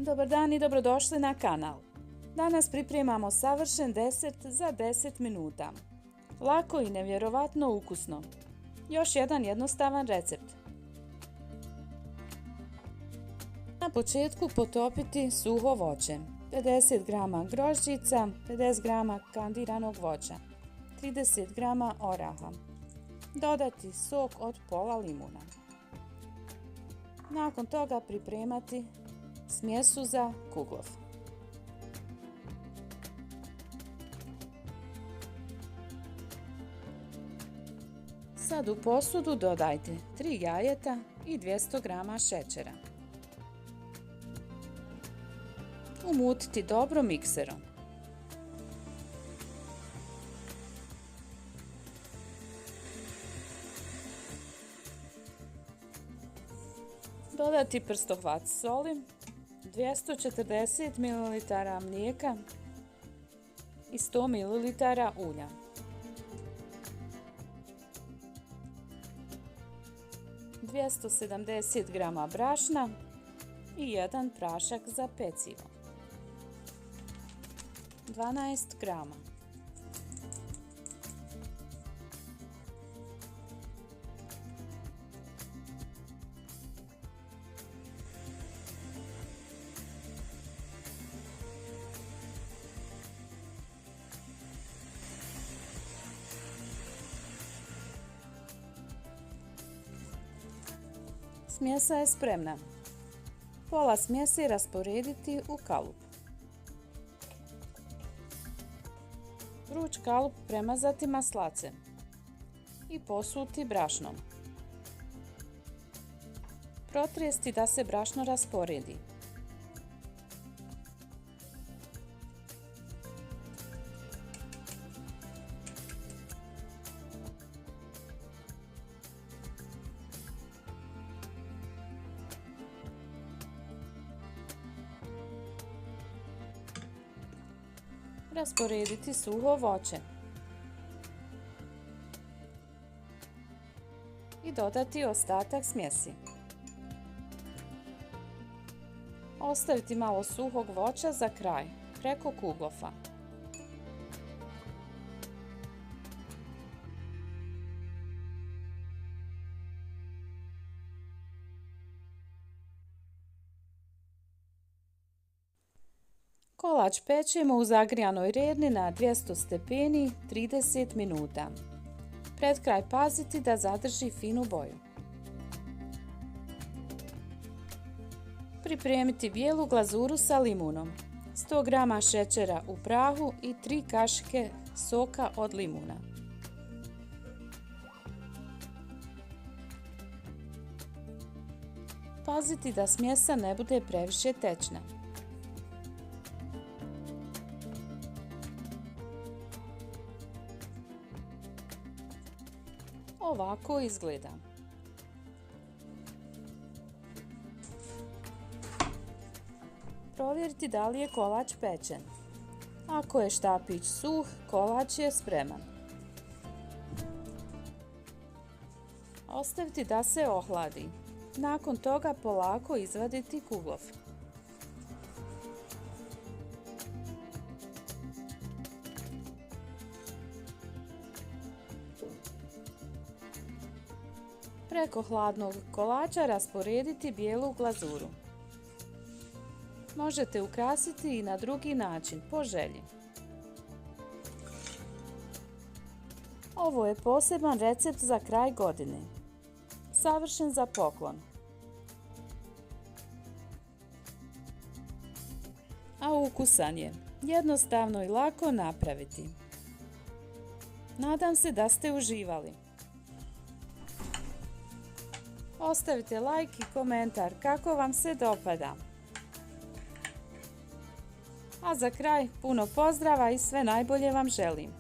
Dobar dan i dobrodošli na kanal. Danas pripremamo savršen desert za 10 minuta. Lako i nevjerovatno ukusno. Još jedan jednostavan recept. Na početku potopiti suho voće. 50 g grožđica, 50 g kandiranog voća, 30 g oraha. Dodati sok od pola limuna. Nakon toga pripremati smjesu za kuglof. Sad u posudu dodajte 3 jajeta i 200 g šećera. Umutiti dobro mikserom. Dodati prstohvat soli, 240 ml mlijeka i 100 ml ulja. Dvjesto 70 g brašna i 1 prašak za pecivo. 12 g. Smjesa je spremna. Pola smjese rasporediti u kalup. Vruć kalup premazati maslacem i posuti brašnom. Protresti da se brašno rasporedi. Rasporediti suho voće i dodati ostatak smjesi. Ostaviti malo suhog voća za kraj, preko kuglofa. Kolač pečemo u zagrijanoj redni na 200 stepeni 30 minuta. Pred kraj paziti da zadrži finu boju. Pripremiti bijelu glazuru sa limunom, 100 g šećera u prahu i 3 kašike soka od limuna. Paziti da smjesa ne bude previše tečna. Ovako izgleda. Provjeriti da li je kolač pečen. Ako je štapić suh, kolač je spreman. Ostaviti da se ohladi. Nakon toga polako izvaditi kuglof. Preko hladnog kolača rasporediti bijelu glazuru. Možete ukrasiti i na drugi način, po želji. Ovo je poseban recept za kraj godine. Savršen za poklon. A ukusan je. Jednostavno i lako napraviti. Nadam se da ste uživali. Ostavite like i komentar kako vam se dopada. A za kraj puno pozdrava i sve najbolje vam želim.